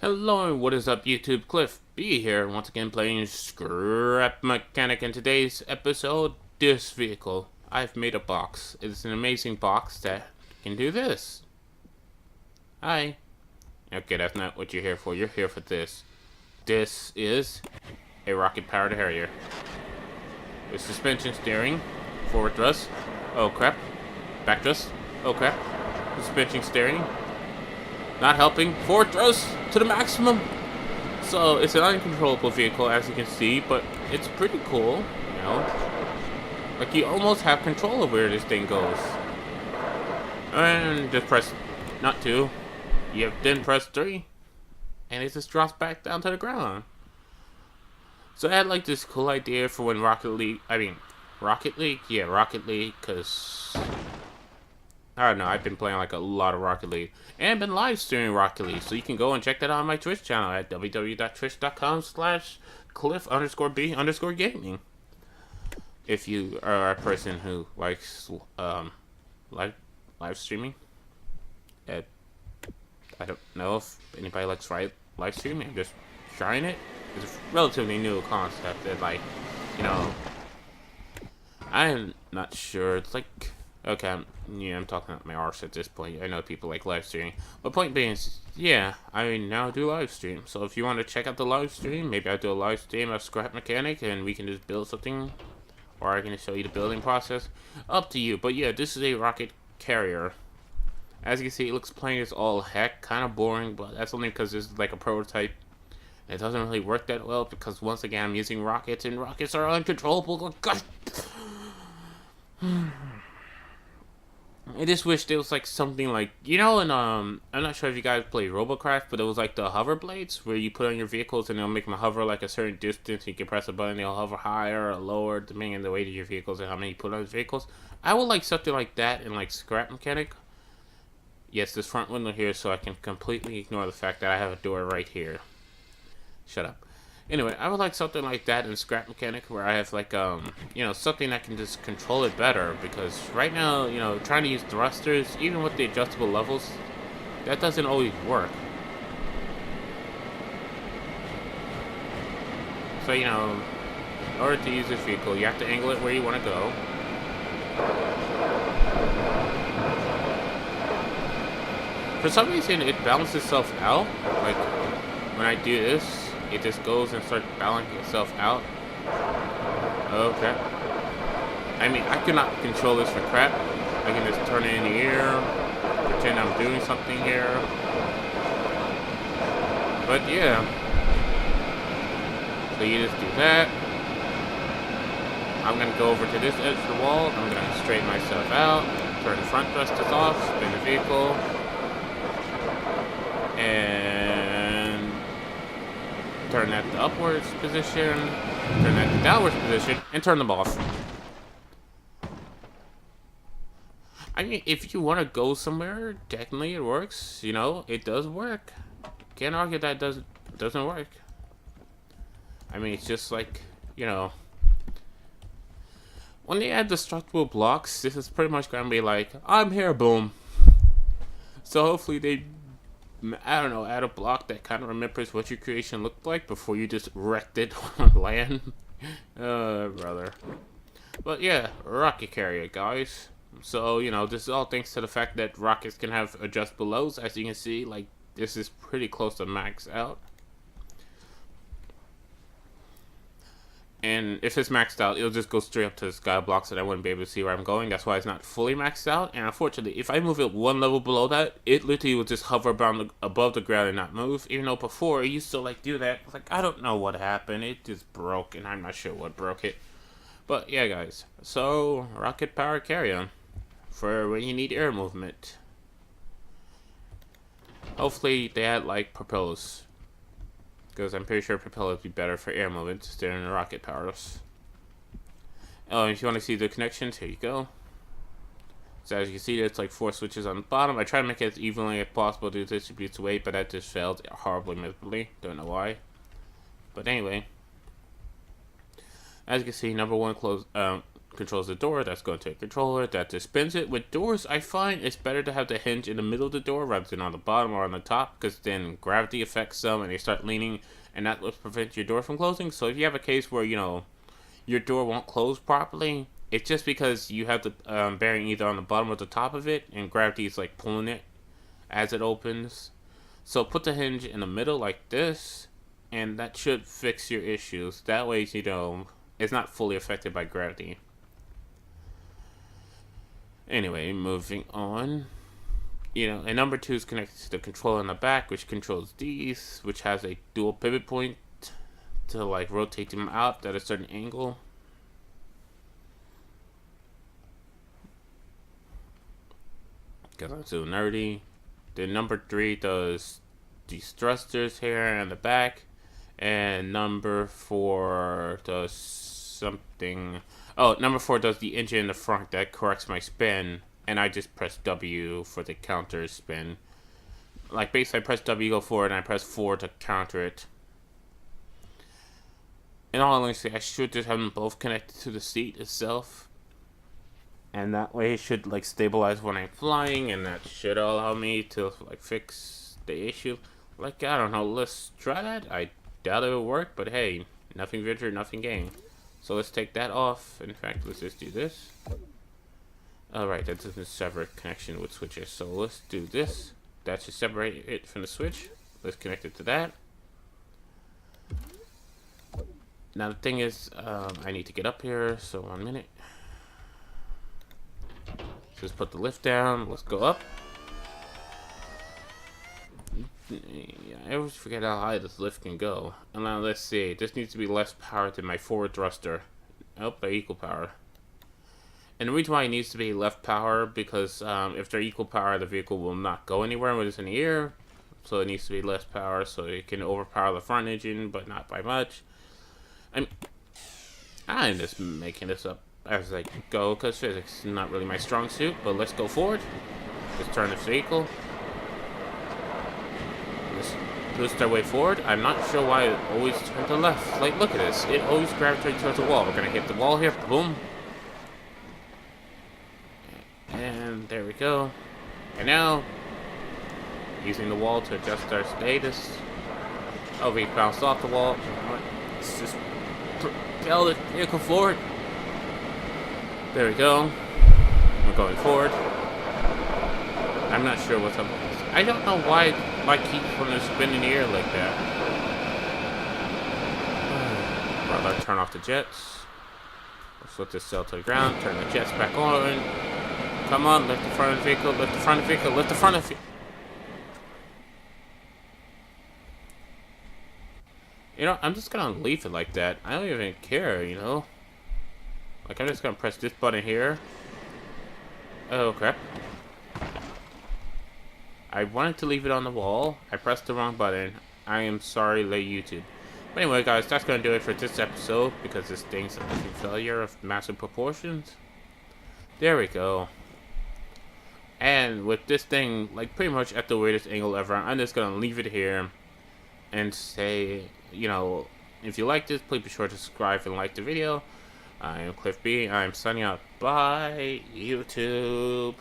Hello and what is up YouTube, Cliff B here, once again playing Scrap Mechanic. In today's episode, this vehicle. I've made a box. It's an amazing box that can do this. Hi. Okay, that's not what you're here for. You're here for this. This is a rocket-powered Harrier. With suspension steering, forward thrust, oh crap, back thrust, oh crap, suspension steering, not helping, forward thrust to the maximum. So it's an uncontrollable vehicle, as you can see, but it's pretty cool, you know. Like you almost have control of where this thing goes. And just press not 2. You then press 3, and it just drops back down to the ground. So I had like this cool idea for when Rocket League, yeah, Rocket League, because I don't know, I've been playing like a lot of Rocket League and been live streaming Rocket League, so you can go and check that out on my Twitch channel at www.twitch.com/cliff_b_gaming. If you are a person who likes live streaming, I don't know if anybody likes live streaming. I'm just trying it. It's a relatively new concept that, like, you know, I'm not sure. It's like, okay, I'm talking about my arse at this point. I know people like live streaming. But point being is, yeah, I now do live stream. So if you want to check out the live stream, maybe I'll do a live stream of Scrap Mechanic and we can just build something. Or I can show you the building process. Up to you. But yeah, this is a rocket carrier. As you can see, it looks plain as all heck. Kind of boring, but that's only because this is like a prototype. It doesn't really work that well because, once again, I'm using rockets, and rockets are uncontrollable. Gosh. I just wish there was like something like, you know, and I'm not sure if you guys play Robocraft, but it was like the hover blades where you put on your vehicles and they'll make them hover like a certain distance. You can press a button, they'll hover higher or lower depending on the weight of your vehicles and how many you put on your vehicles. I would like something like that in like Scrap Mechanic. Yes, this front window here, so I can completely ignore the fact that I have a door right here. Shut up. Anyway, I would like something like that in Scrap Mechanic where I have like, you know, something that can just control it better, because right now, you know, trying to use thrusters, even with the adjustable levels, that doesn't always work. So, you know, in order to use this vehicle, you have to angle it where you want to go. For some reason, it balances itself out. Like, when I do this, it just goes and starts balancing itself out. Okay. I mean, I cannot control this for crap. I can just turn it in the air, pretend I'm doing something here. But yeah. So you just do that. I'm gonna go over to this edge of the wall. I'm gonna straighten myself out, turn the front thrusters off, spin the vehicle, and turn that to upwards position, turn that to downwards position, and turn them off. I mean, if you want to go somewhere, technically it works. You know, it does work. Can't argue that it doesn't work. I mean, it's just like, you know, when they add destructible blocks, this is pretty much gonna be like, I'm here, boom. So hopefully they, I don't know, add a block that kind of remembers what your creation looked like before you just wrecked it on land. Brother. But yeah, rocket carrier, guys. So, you know, this is all thanks to the fact that rockets can have adjustable loads. As you can see, like, this is pretty close to max out. And if it's maxed out, it'll just go straight up to the sky blocks and I wouldn't be able to see where I'm going. That's why it's not fully maxed out. And unfortunately, if I move it one level below that, it literally will just hover above the ground and not move. Even though before, it used to like do that. Like, I don't know what happened. It just broke and I'm not sure what broke it. But yeah, guys. So, rocket power carrier for when you need air movement. Hopefully they add like propellers, because I'm pretty sure propellers would be better for air movement than rocket powers. Oh, if you want to see the connections, here you go. So as you can see, there's like 4 switches on the bottom. I try to make it as evenly as possible to distribute the weight, but that just failed horribly miserably. Don't know why. But anyway, as you can see, number 1 close controls the door, that's going to a controller that spins it. With doors, I find it's better to have the hinge in the middle of the door rather than on the bottom or on the top, because then gravity affects them and they start leaning, and that will prevent your door from closing. So if you have a case where, you know, your door won't close properly, it's just because you have the bearing either on the bottom or the top of it, and gravity is like pulling it as it opens. So put the hinge in the middle like this, and that should fix your issues. That way, you know, it's not fully affected by gravity. Anyway, moving on. You know, and number 2 is connected to the controller in the back, which controls these, which has a dual pivot point to like rotate them out at a certain angle. Because I'm so nerdy. Then number 3 does these thrusters here in the back, and number 4 does something. Oh, number 4 does the engine in the front that corrects my spin, and I just press W for the counter spin. Like basically I press W go forward and I press 4 to counter it. In all honesty, I should just have them both connected to the seat itself. And that way it should like stabilize when I'm flying, and that should allow me to like fix the issue. Like, I don't know, let's try that. I doubt it will work, but hey, nothing ventured, nothing gained. So let's take that off. In fact, let's just do this. Alright, that doesn't sever connection with switches. So let's do this. That should separate it from the switch. Let's connect it to that. Now the thing is, I need to get up here, so 1 minute. Just put the lift down. Let's go up. Yeah, I always forget how high this lift can go. And now let's see. This needs to be less power than my forward thruster. Oh, they're equal power. And the reason why it needs to be less power, because if they're equal power, the vehicle will not go anywhere when it's in the air. So it needs to be less power, so it can overpower the front engine, but not by much. I'm just making this up as I go, because physics is not really my strong suit. But let's go forward. Let's turn this vehicle. Let's boost our way forward. I'm not sure why it always turned to the left. Like, look at this. It always gravitates towards the wall. We're going to hit the wall here. Boom. And there we go. And now, using the wall to adjust our status. Oh, we bounced off the wall. Let's just propel the vehicle forward. There we go. We're going forward. I'm not sure what's up with this. I don't know why my keep from the spin in the air like that. Rather turn off the jets. Let's let this sail to the ground. Turn the jets back on. Come on, lift the front of the vehicle. Lift the front of the vehicle. Lift the front of the vehicle. You know, I'm just gonna leave it like that. I don't even care, you know? Like, I'm just gonna press this button here. Oh, crap. I wanted to leave it on the wall. I pressed the wrong button. I am sorry, late YouTube. But anyway, guys, that's gonna do it for this episode, because this thing's a failure of massive proportions. There we go. And with this thing, like, pretty much at the weirdest angle ever, I'm just gonna leave it here and say, you know, if you like this, please be sure to subscribe and like the video. I am Cliff B. I'm signing out. Bye, YouTube.